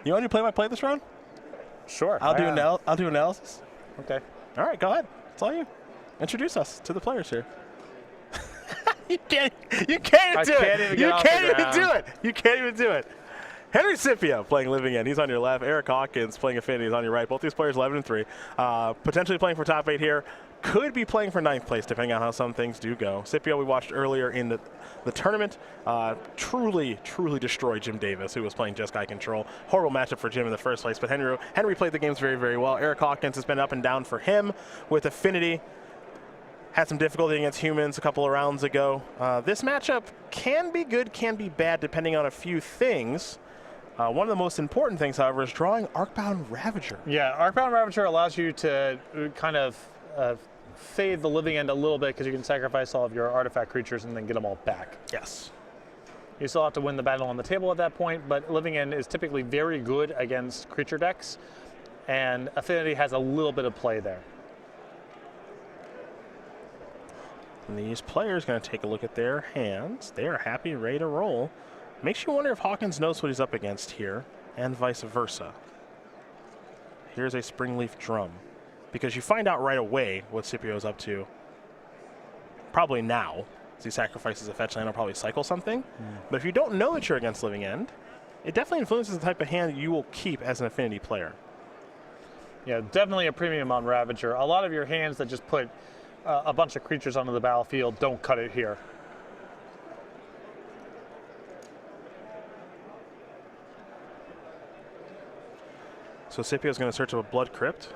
You want to play-by-play this round? Sure. I'll do analysis. Okay. All right, go ahead. It's all you. Introduce us to the players here. You can't even do it. Henry Scipio playing Living End. He's on your left. Eric Hawkins playing Affinity is on your right. Both these players 11-3. Potentially playing for top 8 here. Could be playing for 9th place depending on how some things do go. Scipio we watched earlier in the tournament. Truly destroyed Jim Davis, who was playing Just Guy Control. Horrible matchup for Jim in the first place, but Henry played the games very, very well. Eric Hawkins has been up and down for him with Affinity. Had some difficulty against Humans a couple of rounds ago. This matchup can be good, can be bad, depending on a few things. One of the most important things, however, is drawing Arcbound Ravager. Yeah, Arcbound Ravager allows you to kind of fade the Living End a little bit because you can sacrifice all of your artifact creatures and then get them all back. Yes. You still have to win the battle on the table at that point, but Living End is typically very good against creature decks, and Affinity has a little bit of play there. And these players going to take a look at their hands. They are happy, ready to roll. Makes you wonder if Hawkins knows what he's up against here, and vice versa. Here's a Springleaf Drum, because you find out right away what Scipio's up to. Probably now, as he sacrifices a fetch land, he'll probably cycle something. But if you don't know that you're against Living End, it definitely influences the type of hand you will keep as an Affinity player. Yeah, definitely a premium on Ravager. A lot of your hands that just put a bunch of creatures onto the battlefield don't cut it here. So Scipio's going to search up a Blood Crypt,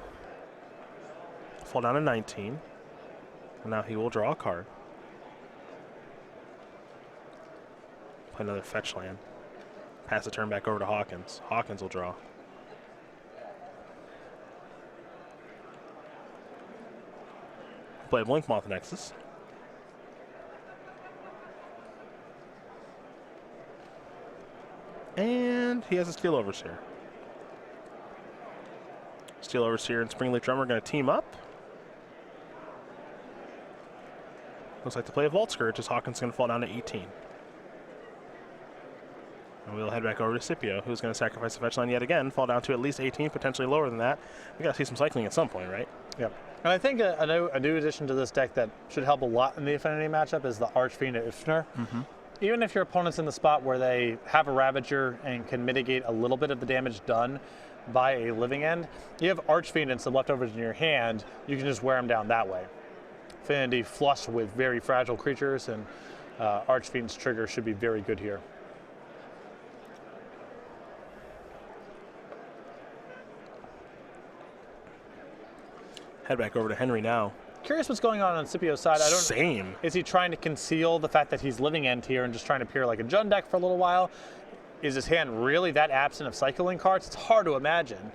fall down to 19, and now he will draw a card. Play another fetch land. Pass the turn back over to Hawkins. Hawkins will draw. Play a Blinkmoth Nexus. And he has a Steel Overseer. Steel Overseer and Springleaf Drum are going to team up. Looks like to play a Vault Scourge as Hawkins is going to fall down to 18. And we'll head back over to Scipio, who's going to sacrifice the fetch line yet again, fall down to at least 18, potentially lower than that. We got to see some cycling at some point, right? Yep. And I think a new addition to this deck that should help a lot in the Affinity matchup is the Archfiend Ifnir. Even if your opponent's in the spot where they have a Ravager and can mitigate a little bit of the damage done by a Living End, you have Archfiend and some leftovers in your hand, you can just wear them down that way. Affinity flush with very fragile creatures, and Archfiend's trigger should be very good here. Head back over to Henry now. Curious what's going on Scipio's side. Same. Is he trying to conceal the fact that he's Living End here and just trying to appear like a Jund deck for a little while? Is his hand really that absent of cycling cards? It's hard to imagine.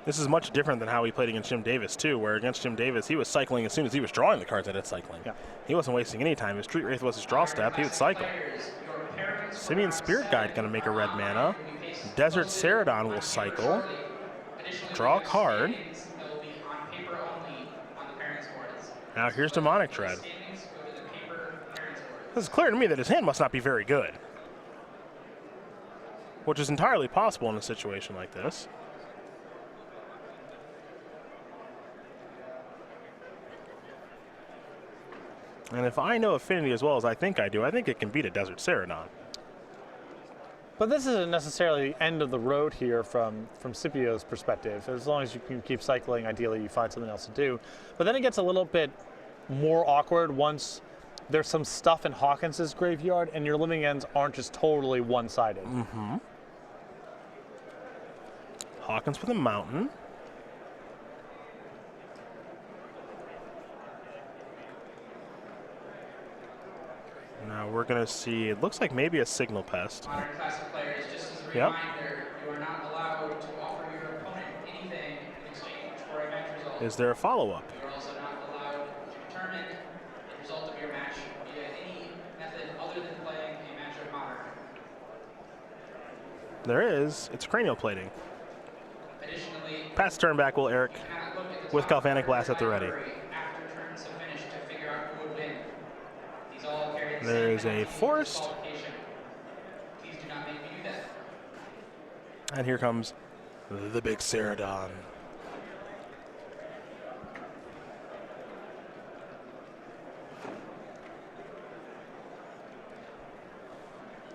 This is much different than how he played against Jim Davis, too, where against Jim Davis, he was cycling as soon as he was drawing the cards that had cycling. Yeah. He wasn't wasting any time. If Street Wraith was his draw step, he would cycle. Simian Spirit Guide going to make a red mana. Desert Ceradon will cycle. Draw a card. Now here's Demonic Dread. This is clear to me that his hand must not be very good, which is entirely possible in a situation like this. And if I know Affinity as well as I think I do, I think it can beat a Desert Ceradon. But this isn't necessarily end of the road here from Scipio's perspective. As long as you can keep cycling, ideally you find something else to do. But then it gets a little bit more awkward once there's some stuff in Hawkins' graveyard and your Living Ends aren't just totally one-sided. Hawkins with a Mountain. Now we're going to see, it looks like maybe a Signal Pest. Modern Classic players, just as a reminder, you are not allowed to offer your opponent anything in exchange for a match result. Is there a follow-up? You are also not allowed to determine the result of your match via any method other than playing a match of Modern. There is. It's Cranial Plating. Additionally, Pass turn back will Eric with Galvanic Blast at the ready. after turns have finished to figure out who would win. These all carry the There same is a Forest. qualification. Please do not make me do that. And here comes the big Ceradon.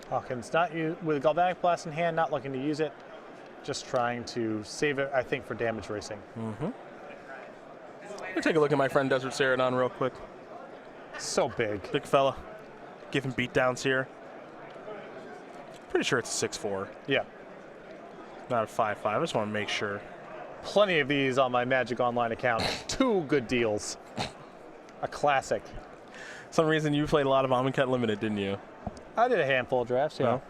Hawkins with Galvanic Blast in hand, not looking to use it, just trying to save it, I think, for damage racing. Let me take a look at my friend Desert Ceradon real quick. So big. Big fella. Giving beatdowns here. Pretty sure it's a 6'4". Yeah. Not a 5'5". I just want to make sure. Plenty of these on my Magic Online account. 2 good deals. A classic. Some reason you played a lot of Amonkhet Limited, didn't you? I did a handful of drafts, yeah. No.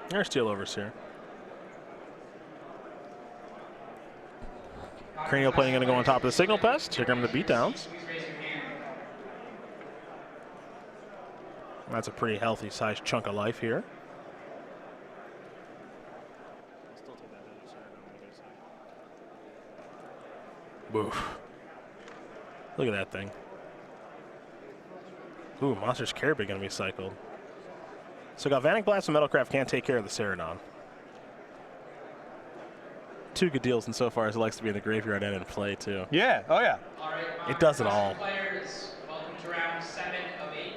There's Steel Overseer. Cranial Plating going to go on top of the Signal Pest. Here come the beatdowns. That's a pretty healthy sized chunk of life here. Boof. Look at that thing. Ooh, Monster's Caribou going to be cycled. So Galvanic Blast and Metalcraft can't take care of the Ceradon. 2 good deals insofar as it likes to be in the graveyard and in play, too. Yeah, oh yeah. All right, It does it all. Players, welcome to round 7 of 8.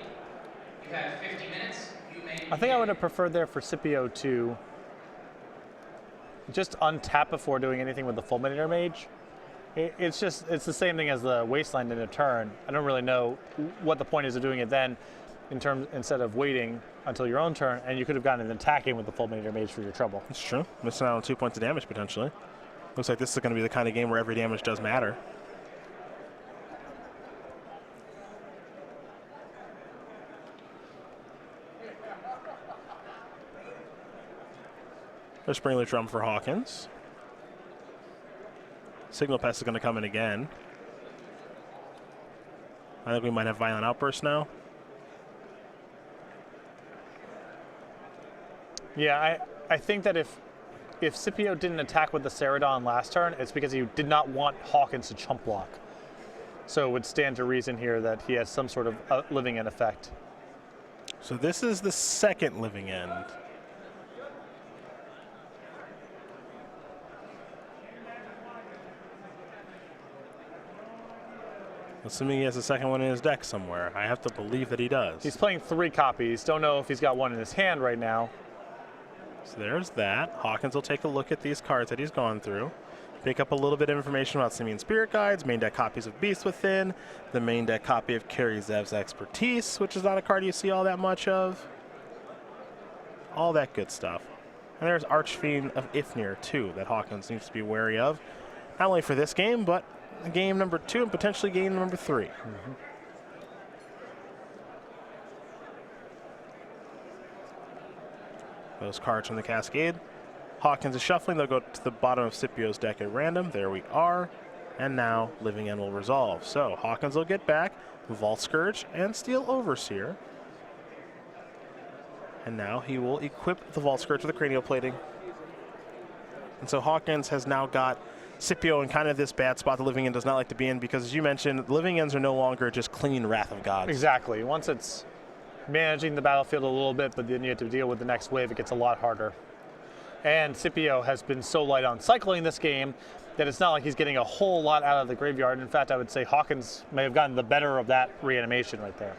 You have 50 minutes. You may I think I would have preferred there for Scipio to just untap before doing anything with the Fulminator Mage. It's the same thing as the Wasteland in a turn. I don't really know what the point is of doing it then instead of waiting until your own turn, and you could have gotten an attacking with the Fulminator Mage for your trouble. That's true. Missing out on 2 points of damage potentially. Looks like this is going to be the kind of game where every damage does matter. There's Sprinkler Drum for Hawkins. Signal Pest is going to come in again. I think we might have Violent Outburst now. Yeah, I think that if Scipio didn't attack with the Ceradon last turn, it's because he did not want Hawkins to chump block. So it would stand to reason here that he has some sort of living end effect. So this is the second living end. Assuming he has a second one in his deck somewhere. I have to believe that he does. He's playing 3 copies. Don't know if he's got one in his hand right now. So there's that. Hawkins will take a look at these cards that he's gone through. Pick up a little bit of information about Simian Spirit Guides, main deck copies of Beast Within, the main deck copy of Kerry Zev's Expertise, which is not a card you see all that much of. All that good stuff. And there's Archfiend of Ifnir, too, that Hawkins needs to be wary of. Not only for this game, but game number 2 and potentially game number 3. Mm-hmm. Those cards from the Cascade. Hawkins is shuffling. They'll go to the bottom of Scipio's deck at random. There we are. And now Living End will resolve. So Hawkins will get back Vault Scourge and Steel Overseer. And now he will equip the Vault Scourge with the Cranial Plating. And so Hawkins has now got Scipio in kind of this bad spot the Living End does not like to be in, because as you mentioned, Living Ends are no longer just clean Wrath of Gods. Exactly. Once it's managing the battlefield a little bit, but then you have to deal with the next wave, it gets a lot harder. And Scipio has been so light on cycling this game that it's not like he's getting a whole lot out of the graveyard. In fact, I would say Hawkins may have gotten the better of that reanimation right there.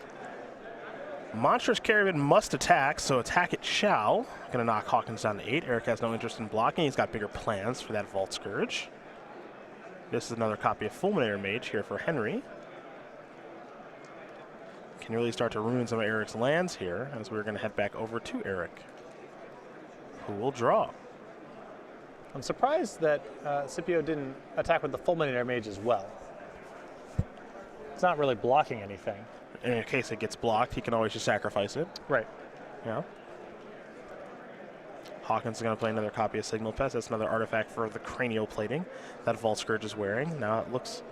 Monstrous Caribou must attack, so attack it shall. Going to knock Hawkins down to 8. Eric has no interest in blocking. He's got bigger plans for that Vault Scourge. This is another copy of Fulminator Mage here for Henry. Can really start to ruin some of Eric's lands here, as we're going to head back over to Eric, who will draw. I'm surprised that Scipio didn't attack with the Fulminator Mage as well. It's not really blocking anything. In case it gets blocked, he can always just sacrifice it. Right. Yeah. Hawkins is going to play another copy of Signal Pest. That's another artifact for the Cranial Plating that Vault Scourge is wearing. Now it looks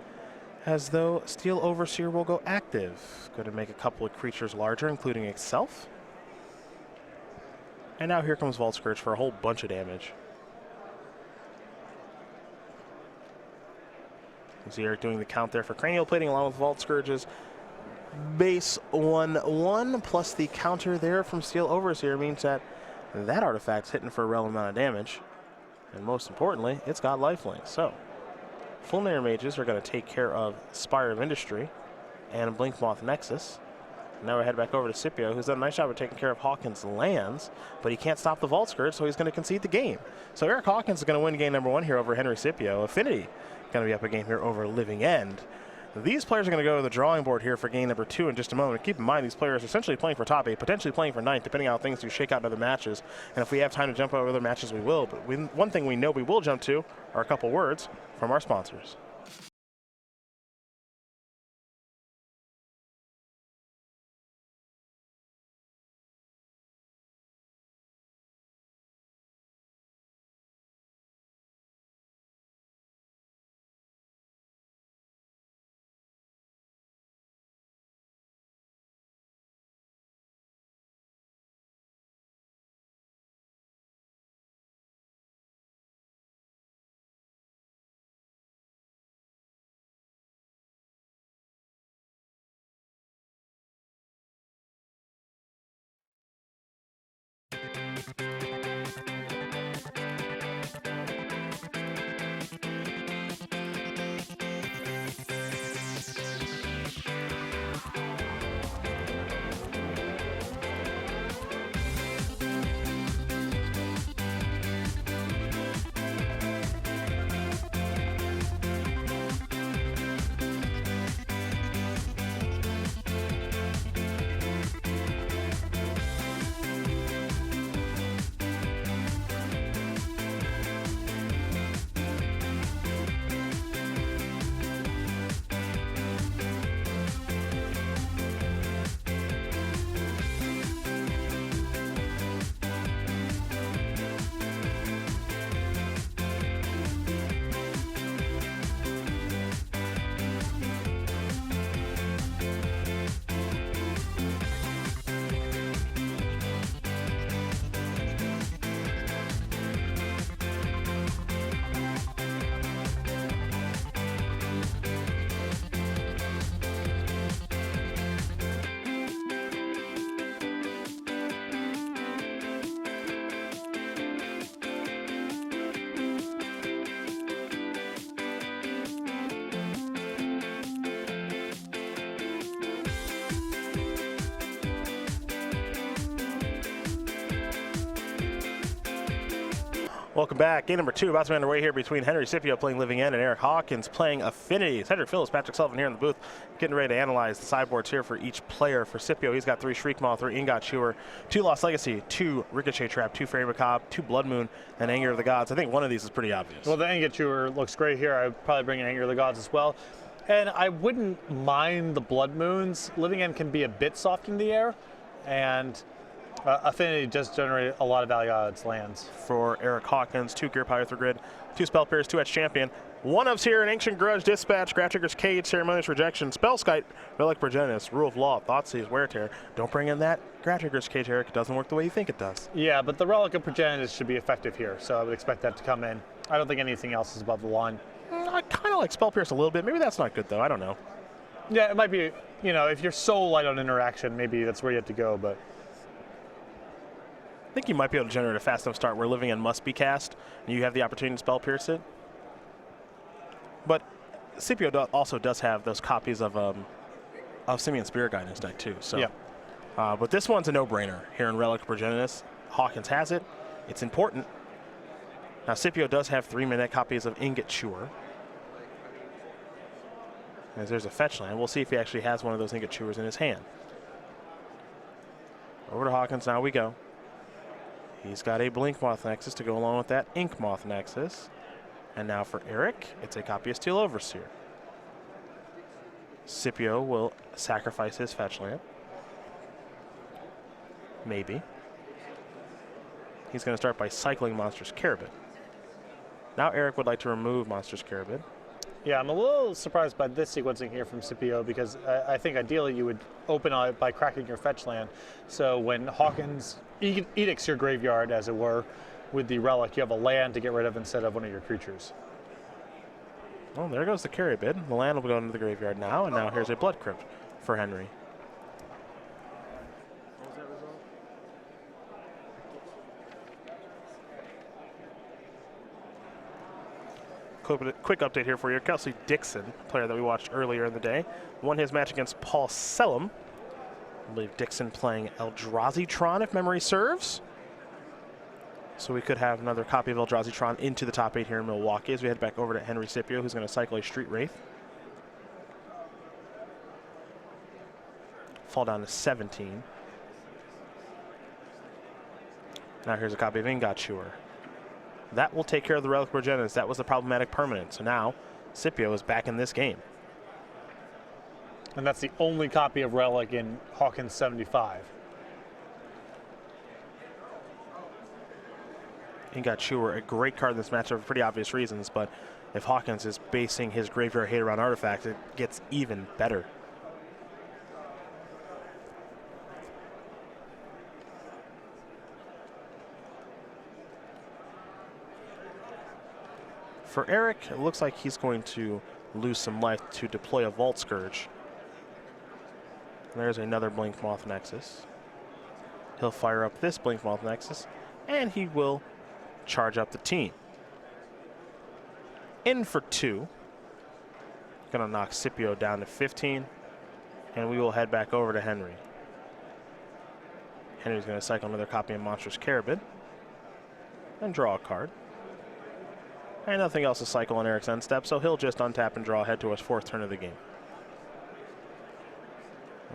as though Steel Overseer will go active. Going to make a couple of creatures larger, including itself. And now here comes Vault Scourge for a whole bunch of damage. You see Eric doing the count there for Cranial Plating along with Vault Scourges. base 1/1 plus the counter there from Steel Overseer means that that artifact's hitting for a relevant amount of damage. And most importantly, it's got lifelink. So Fulminator Mages are going to take care of Spire of Industry and Blinkmoth Nexus. Now we head back over to Scipio, who's done a nice job of taking care of Hawkins' lands, but he can't stop the Vault Skirt, so he's going to concede the game. So Eric Hawkins is going to win game number 1 here over Henry Scipio. Affinity going to be up a game here over Living End. These players are going to go to the drawing board here for game number 2 in just a moment. Keep in mind, these players are essentially playing for top 8, potentially playing for 9th, depending on how things do shake out in other matches. And if we have time to jump over other matches, we will. But one thing we know we will jump to are a couple words from our sponsors. Welcome back. Game number 2 about to be underway here between Henry Scipio playing Living End and Eric Hawkins playing Affinity. Cedric Phillips, Patrick Sullivan here in the booth, getting ready to analyze the sideboards here for each player. For Scipio, he's got 3 Shriekmaw, 3 Ingot Chewer, 2 Lost Legacy, 2 Ricochet Trap, 2 Fairy Macabre, 2 Blood Moon, and Anger of the Gods. I think one of these is pretty obvious. Well, the Ingot Chewer looks great here. I'd probably bring in Anger of the Gods as well. And I wouldn't mind the Blood Moons. Living End can be a bit soft in the air, and Affinity just generated a lot of value out of its lands. For Eric Hawkins, 2 Gear Power Through Grid, 2 Spell Pierce, 2 Etch Champion. 1-ofs here, an Ancient Grudge, Dispatch, Graph Trigger's Cage, Ceremonious Rejection, Spellskite, Relic Progenitus, Rule of Law, Thoughtseize, Wear Tear. Don't bring in that Graph Trigger's Cage, Eric. It doesn't work the way you think it does. Yeah, but the Relic of Progenitus should be effective here, so I would expect that to come in. I don't think anything else is above the line. I kind of like Spell Pierce a little bit. Maybe that's not good, though. I don't know. Yeah, it might be, you know, if you're so light on interaction, maybe that's where you have to go, but I think you might be able to generate a fast enough start where Living End must be cast, and you have the opportunity to Spell Pierce it. But Scipio also does have those copies of Simian Spirit Guide in his deck, too. So. Yeah. But this one's a no-brainer here in Relic Progenitus. Hawkins has it. It's important. Now, Scipio does have 3-minute copies of Ingot Chewer. As there's a fetch land. We'll see if he actually has one of those Ingot Chewers in his hand. Over to Hawkins, now we go. He's got a Blinkmoth Nexus to go along with that Inkmoth Nexus. And now for Eric, it's a copy of Steel Overseer. Scipio will sacrifice his fetch land. Maybe. He's going to start by cycling Monstrous Carabid. Now Eric would like to remove Monstrous Carabid. yeah, I'm a little surprised by this sequencing here from Scipio because I think ideally you would open on it by cracking your fetch land. So when Hawkins edicts your graveyard, as it were, with the relic, you have a land to get rid of instead of one of your creatures. Well, there goes the Carabid. The land will go into the graveyard now, and now here's a Blood Crypt for Henry. quick update here for you. Kelsey Dixon, player that we watched earlier in the day, won his match against Paul Selim. I believe Dixon playing Eldrazi-tron, if memory serves. So we could have another copy of Eldrazi-tron into the top 8 here in Milwaukee as we head back over to Henry Scipio, who's going to cycle a Street Wraith. Fall down to 17. Now here's a copy of Ingot Chewer. That will take care of the Relic Progenitus. That was the problematic permanent. So now Scipio is back in this game. And that's the only copy of Relic in Hawkins 75. Ingot Chewer, a great card in this matchup for pretty obvious reasons, but if Hawkins is basing his graveyard hate around artifacts, it gets even better. For Eric, it looks like he's going to lose some life to deploy a Vault Scourge. There's another Blink Moth Nexus. He'll fire up this Blink Moth Nexus, and he will charge up the team. In for 2. Gonna knock Scipio down to 15, and we will head back over to Henry. Henry's gonna cycle another copy of Monstrous Carabid and draw a card. And nothing else to cycle on Eric's end step, so he'll just untap and draw ahead to his 4th turn of the game.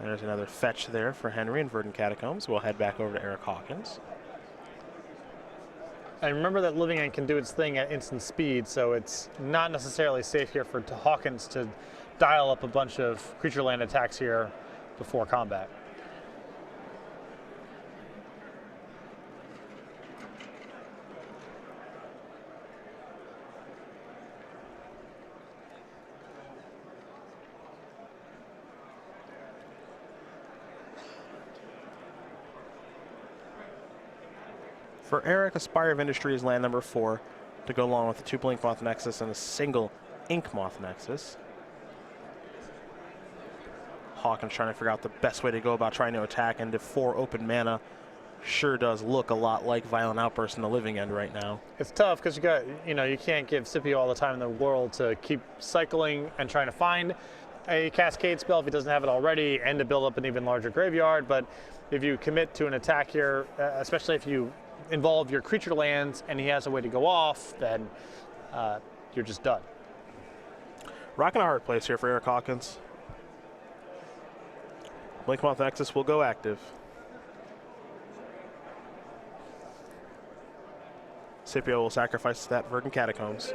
And there's another fetch there for Henry and Verdant Catacombs. We'll head back over to Eric Hawkins. And remember that Living End can do its thing at instant speed, so it's not necessarily safe here for Hawkins to dial up a bunch of creature land attacks here before combat. For Eric, a Spire of Industry is land number 4 to go along with the 2 Blink Moth Nexus and a single Ink Moth Nexus. Hawkins trying to figure out the best way to go about trying to attack into 4 open mana. Sure does look a lot like Violent Outburst in the Living End right now. It's tough because you can't give Scipio all the time in the world to keep cycling and trying to find a Cascade spell if he doesn't have it already, and to build up an even larger graveyard. But if you commit to an attack here, especially if you involve your creature lands and he has a way to go off, then you're just done. Rocking a hard place here for Eric Hawkins. Blink Moth Nexus will go active. Scipio will sacrifice that Verdant Catacombs.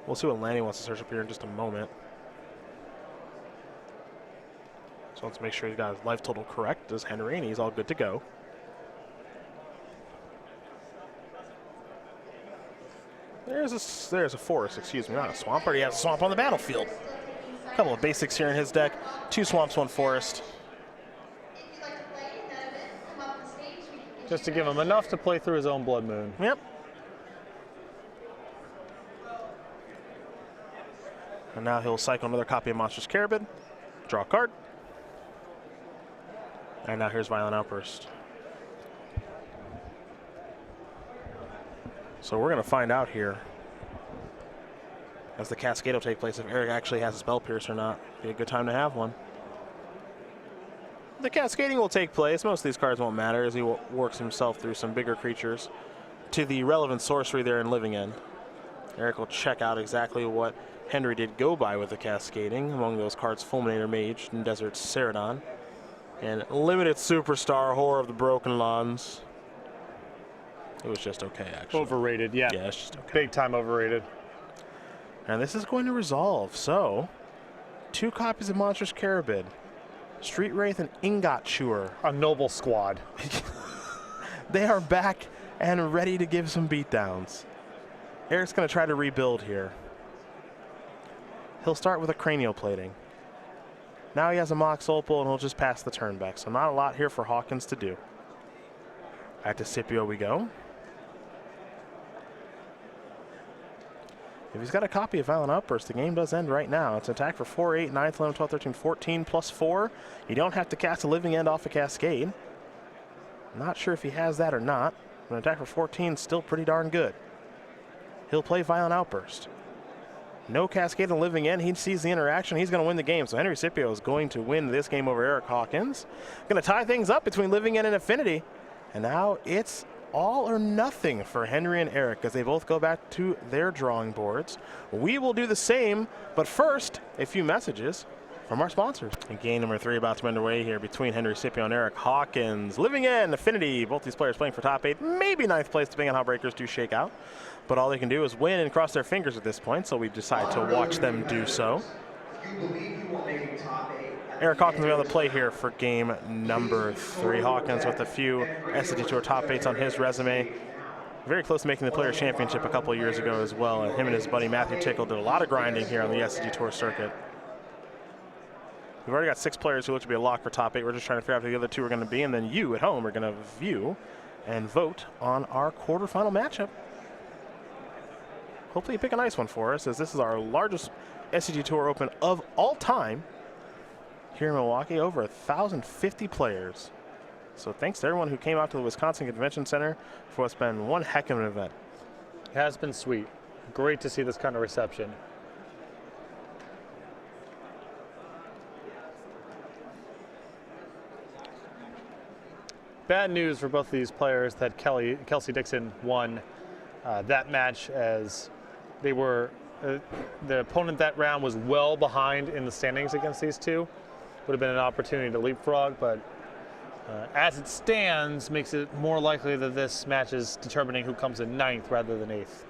We'll see what Lanny wants to search up here in just a moment. So let's make sure he's got his life total correct. Does Henry, and he's all good to go. There's a forest, excuse me, not a swamp. Already has a swamp on the battlefield. A couple of basics here in his deck. 2 swamps, 1 forest. Just to give him enough to play through his own Blood Moon. Yep. And now he'll cycle another copy of Monstrous Carabid, draw a card. And now here's Violent Outburst. So we're going to find out here as the Cascade will take place if Eric actually has a Spell Pierce or not. Be a good time to have one. The Cascading will take place. Most of these cards won't matter as he works himself through some bigger creatures to the relevant sorcery there in Living End. Eric will check out exactly what Henry did go by with the Cascading. Among those cards, Fulminator Mage and Desert Ceradon. And Limited Superstar, Horror of the Broken Lands. It was just okay, actually. Overrated, yeah. Yeah, it's just okay. Big time overrated. And this is going to resolve. So, 2 copies of Monstrous Carabid, Street Wraith, and Ingot Chewer. A noble squad. They are back and ready to give some beatdowns. Eric's going to try to rebuild here. He'll start with a Cranial Plating. Now he has a Mox Opal, and he'll just pass the turn back. So not a lot here for Hawkins to do. Back to Scipio we go. If he's got a copy of Violent Outburst, the game does end right now. It's an attack for 4, 8, 9, 11, 12, 13, 14, plus 4. You don't have to cast a Living End off a Cascade. Not sure if he has that or not. But an attack for 14 is still pretty darn good. He'll play Violent Outburst. No Cascade and Living End. He sees the interaction. He's going to win the game. So Henry Scipio is going to win this game over Eric Hawkins. Going to tie things up between Living End and Affinity. And now it's all or nothing for Henry and Eric as they both go back to their drawing boards. We will do the same, but first, a few messages from our sponsors. And game number 3 about to be underway here between Henry Scipio and Eric Hawkins. Living End, Affinity, both these players playing for top 8, maybe 9th place, depending on how breakers do shake out. But all they can do is win and cross their fingers at this point, so we decide to watch them do so. Eric Hawkins will be able to play here for game number 3. Hawkins with a few SCG Tour top 8s on his resume. Very close to making the Players' Championship a couple of years ago as well. And him and his buddy Matthew Tickle did a lot of grinding here on the SCG Tour circuit. We've already got 6 players who look to be a lock for top 8. We're just trying to figure out who the other 2 are going to be. And then you at home are going to view and vote on our quarterfinal matchup. Hopefully you pick a nice one for us, as this is our largest SCG Tour Open of all time. Here in Milwaukee, over 1,050 players. So thanks to everyone who came out to the Wisconsin Convention Center for what's been one heck of an event. It has been sweet. Great to see this kind of reception. Bad news for both of these players that Kelsey Dixon won that match, as they were the opponent that round was well behind in the standings against these two. Would have been an opportunity to leapfrog, but as it stands, makes it more likely that this match is determining who comes in 9th rather than 8th.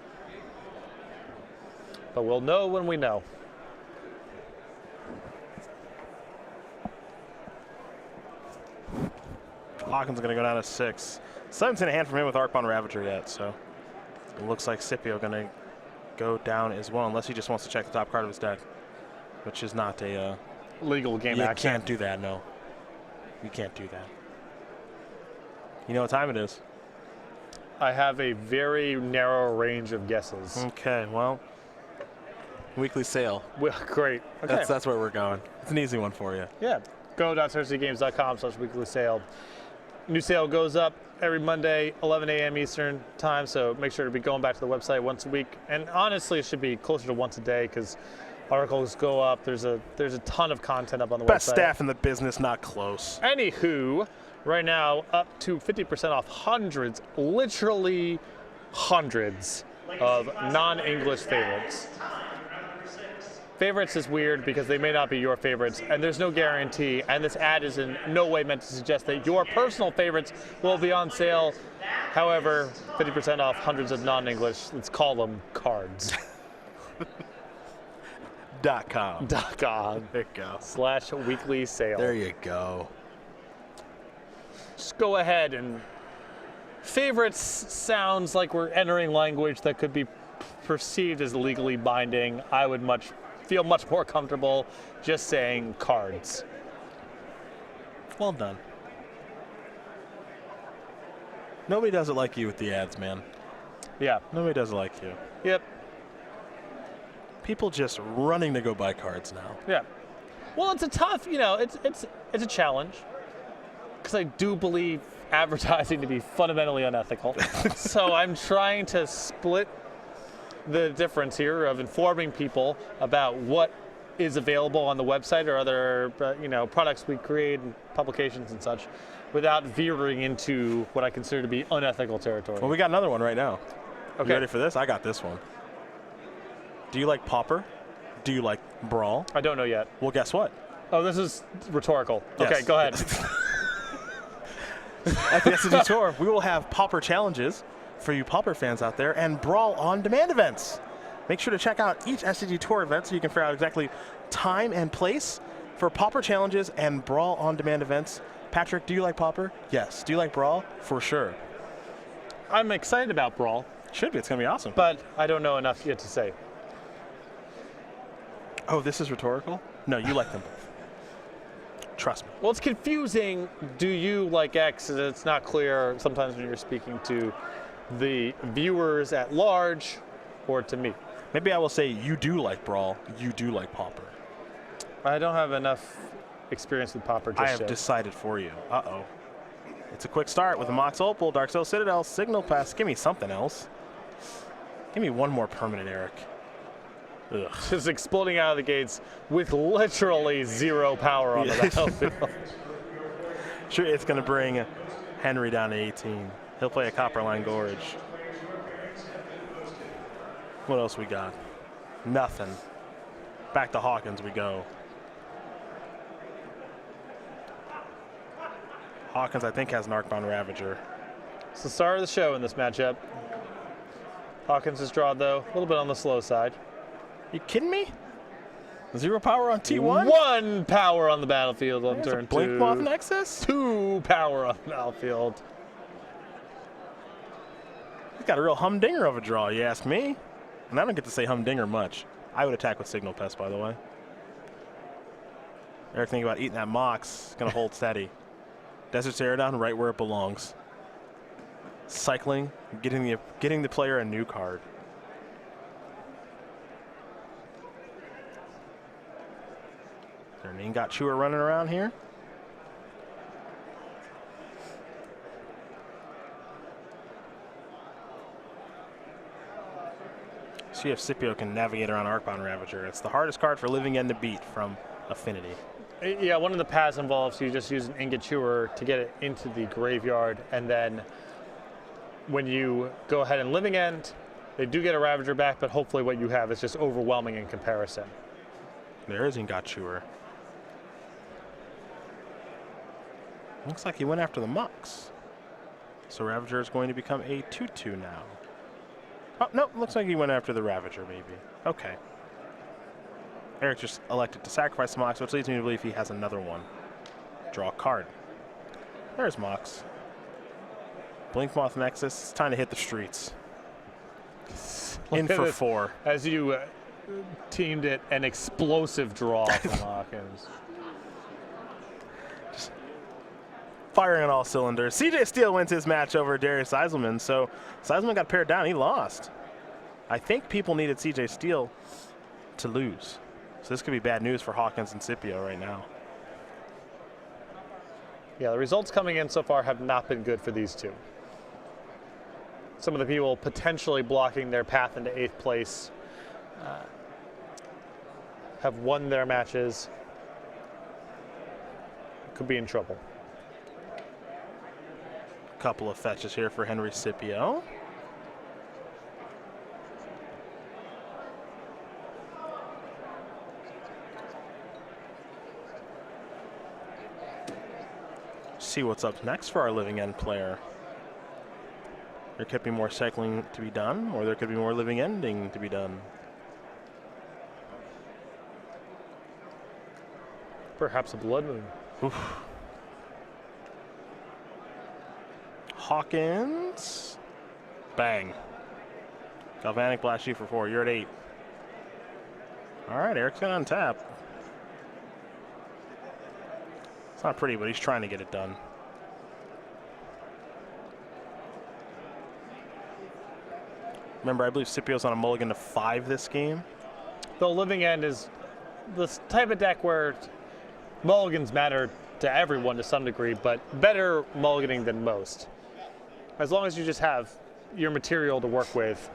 But we'll know when we know. Hawkins is going to go down to 6. 7's in a hand from him with Arcbound Ravager yet, so it looks like Scipio going to go down as well, unless he just wants to check the top card of his deck, which is not a legal game action. You can't do that, no. You can't do that. You know what time it is? I have a very narrow range of guesses. Okay, well, weekly sale. Well, great. Okay. That's where we're going. It's an easy one for you. Yeah. Go.thursdaygames.com/weekly sale. New sale goes up every Monday, 11 a.m. Eastern time, so make sure to be going back to the website once a week. And honestly, it should be closer to once a day, because articles go up. There's a ton of content up on the website. Best staff in the business, not close. Anywho, right now up to 50% off hundreds, literally hundreds of non-English favorites. Favorites is weird because they may not be your favorites, and there's no guarantee, and this ad is in no way meant to suggest that your personal favorites will be on sale. However, 50% off hundreds of non-English, let's call them cards. .com. There you go. /weekly sale. There you go. Just go ahead and favorites sounds like we're entering language that could be perceived as legally binding. I would feel much more comfortable just saying cards. Well done. Nobody does it like you with the ads, man. Yeah. Nobody does it like you. Yep. People just running to go buy cards now. Yeah. Well, it's a tough, it's a challenge, because I do believe advertising to be fundamentally unethical. So I'm trying to split the difference here of informing people about what is available on the website or other products we create and publications and such, without veering into what I consider to be unethical territory. Well, we got another one right now. Okay. You ready for this? I got this one. Do you like Pauper? Do you like Brawl? I don't know yet. Well, guess what? Oh, this is rhetorical. Yes. Okay, go ahead. At the SCG Tour, we will have Pauper challenges for you Pauper fans out there, and Brawl on Demand events. Make sure to check out each SCG Tour event so you can figure out exactly time and place for Pauper challenges and Brawl on Demand events. Patrick, do you like Pauper? Yes. Do you like Brawl? For sure. I'm excited about Brawl. Should be. It's going to be awesome. But I don't know enough yet to say. Oh, this is rhetorical? No, you like them both. Trust me. Well, it's confusing. Do you like X? It's not clear sometimes when you're speaking to the viewers at large or to me. Maybe I will say you do like Brawl, you do like Pauper. I don't have enough experience with Pauper just I have yet. decided for you. Uh-oh. It's a quick start with a Mox Opal, Dark Soul Citadel, Signal Pass. Give me something else. Give me one more permanent, Eric. Ugh. Just exploding out of the gates with literally 0 power on the battlefield. Sure, it's going to bring Henry down to 18. He'll play a Copperline Gorge. What else we got? Nothing. Back to Hawkins we go. Hawkins, I think, has an Arcbound Ravager. It's the star of the show in this matchup. Hawkins' draw, though, a little bit on the slow side. You kidding me? 0 power on T1? 1 power on the battlefield on There's a turn 2. Blink Moth Nexus? 2 power on the battlefield. He's got a real humdinger of a draw, you ask me. And I don't get to say humdinger much. I would attack with Signal Pest, by the way. Eric thinking about eating that Mox. Gonna hold steady. Desert Ceradon right where it belongs. Cycling, getting the player a new card. Their name got Chewer running around here. See if Scipio can navigate around Arcbound Ravager. It's the hardest card for Living End to beat from Affinity. Yeah, one of the paths involves you just use an Ingot Chewer to get it into the graveyard, and then when you go ahead and Living End, they do get a Ravager back, but hopefully what you have is just overwhelming in comparison. There is Ingot Chewer. Looks like he went after the Mox. So Ravager is going to become a 2/2 now. Oh, no, looks like he went after the Ravager, maybe. Okay. Eric just elected to sacrifice the Mox, which leads me to believe he has another one. Draw a card. There's Mox. Blink Moth Nexus. It's time to hit the streets. In for 4. As you teamed it, an explosive draw from Hawkins. Just firing on all cylinders. CJ Steele wins his match over Darius Seiselman, so Seiselman got paired down. He lost. I think people needed CJ Steele to lose. So this could be bad news for Hawkins and Scipio right now. Yeah, the results coming in so far have not been good for these two. Some of the people potentially blocking their path into 8th place have won their matches. Could be in trouble. Couple of fetches here for Henry Scipio. See what's up next for our Living End player. There could be more cycling to be done, or there could be more Living Ending to be done. Perhaps a Blood Moon. Oof. Hawkins. Bang. Galvanic Blast you for 4. You're at 8. All right, Eric's going to untap. It's not pretty, but he's trying to get it done. Remember, I believe Scipio's on a mulligan to 5 this game. The Living End is this type of deck where mulligans matter to everyone to some degree, but better mulliganing than most. As long as you just have your material to work with,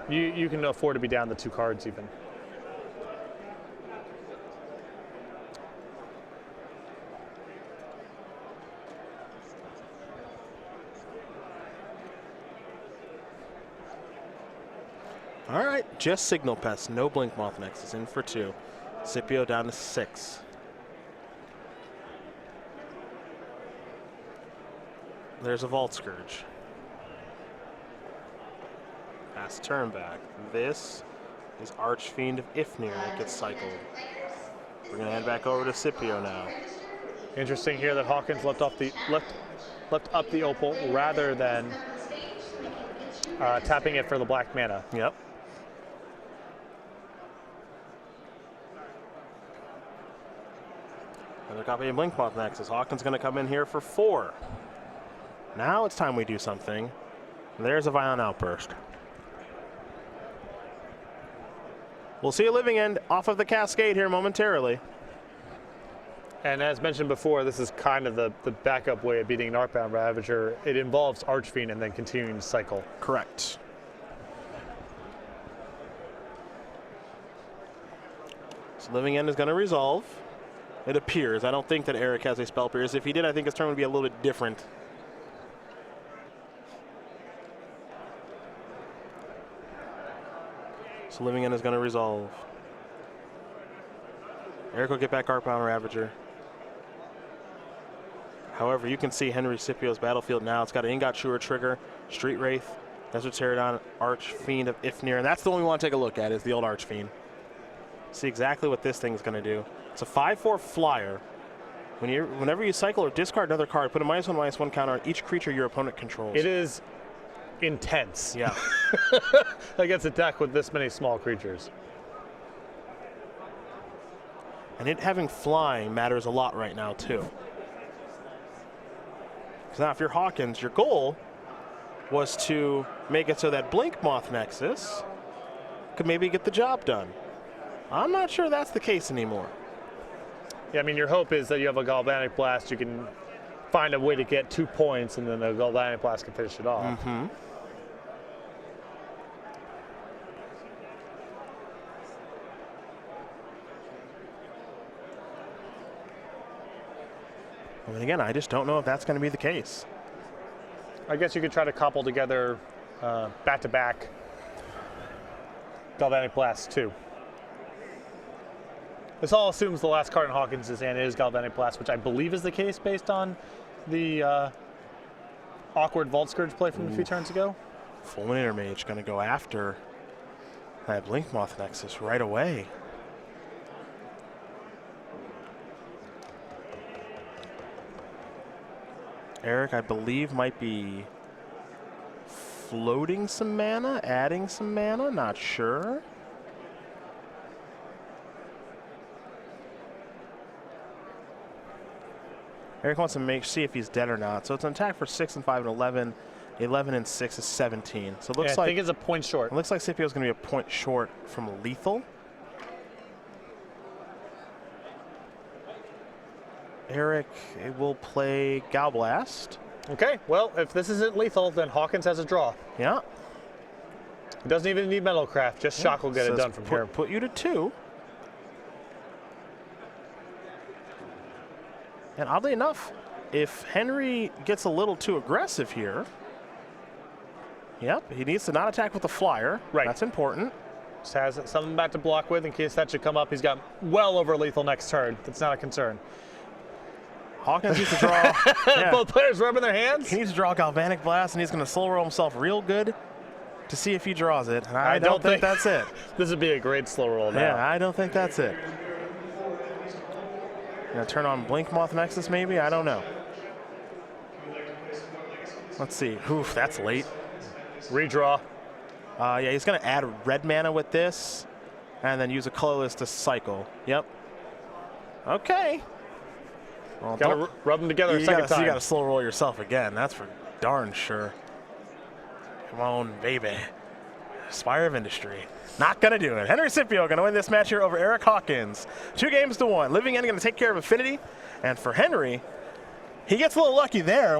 you can afford to be down the 2 cards even. All right, just Signal Pest, no Blink Moth Nexus, in for 2. Scipio down to 6. There's a Vault Scourge. Pass turn back. This is Archfiend of Ifnir that gets cycled. We're gonna head back over to Scipio now. Interesting here that Hawkins left up the Opal rather than tapping it for the black mana. Yep. Another copy of Blink Moth Nexus. Hawkins gonna come in here for 4. Now it's time we do something. There's a Violent Outburst. We'll see a living end off of the Cascade here momentarily. And as mentioned before, this is kind of the backup way of beating an Arcbound Ravager. It involves Archfiend and then continuing to cycle. Correct. So living end is going to resolve. It appears. I don't think that Eric has a spell pierce. If he did, I think his turn would be a little bit different. So living end is going to resolve. Eric will get back Arcbound Ravager. However, you can see Henry Scipio's battlefield now. It's got an Ingot Chewer trigger, Street Wraith, Desert Pterodon, Archfiend of Ifnir, and that's the one we want to take a look at is the old Archfiend. See exactly what this thing's going to do. It's a 5/4 flyer. Whenever you cycle or discard another card, put a -1/-1 counter on each creature your opponent controls. It is intense. Yeah. Against a deck with this many small creatures. And it having flying matters a lot right now, too. Because now if you're Hawkins, your goal was to make it so that Blink Moth Nexus could maybe get the job done. I'm not sure that's the case anymore. Yeah, I mean, your hope is that you have a Galvanic Blast, you can find a way to get 2 points, and then the Galvanic Blast can finish it off. Mm-hmm. I mean, again, I just don't know if that's going to be the case. I guess you could try to couple together back-to-back Galvanic Blast too. This all assumes the last card in Hawkins' hand is Galvanic Blast, which I believe is the case based on the awkward Vault Scourge play from a few turns ago. Fulminator Mage going to go after that Blink Moth Nexus right away. Eric, I believe, might be floating some mana, adding some mana, not sure. Eric wants to see if he's dead or not. So it's an attack for 6 and 5 and 11. 11 and 6 is 17. So it looks I like think it's a point short. It looks like Scipio's going to be a point short from lethal. Eric will play Galblast. Okay, well, if this isn't lethal, then Hawkins has a draw. Yeah. He doesn't even need Metalcraft, just Shock will get it done from here. Put you to 2. And oddly enough, if Henry gets a little too aggressive here, yep, he needs to not attack with the flyer. Right. That's important. Just has something back to block with in case that should come up. He's got well over lethal next turn. That's not a concern. Hawkins needs to draw. Yeah. Both players rubbing their hands. He needs to draw Galvanic Blast, and he's going to soul roll himself real good to see if he draws it. And I don't think that's it. This would be a great slow roll now. Yeah, I don't think that's it. Gonna turn on Blink Moth Nexus, maybe? I don't know. Let's see. Oof, that's late. Redraw. Yeah, he's gonna add red mana with this, and then use a colorless to cycle. Yep. Okay. Well, Gotta rub them together a second time. You gotta slow roll yourself again. That's for darn sure. Come on, baby. Spire of Industry. Not gonna do it. Henry Scipio gonna win this match here over Eric Hawkins. 2-1. Living End gonna take care of Affinity, and for Henry, he gets a little lucky there.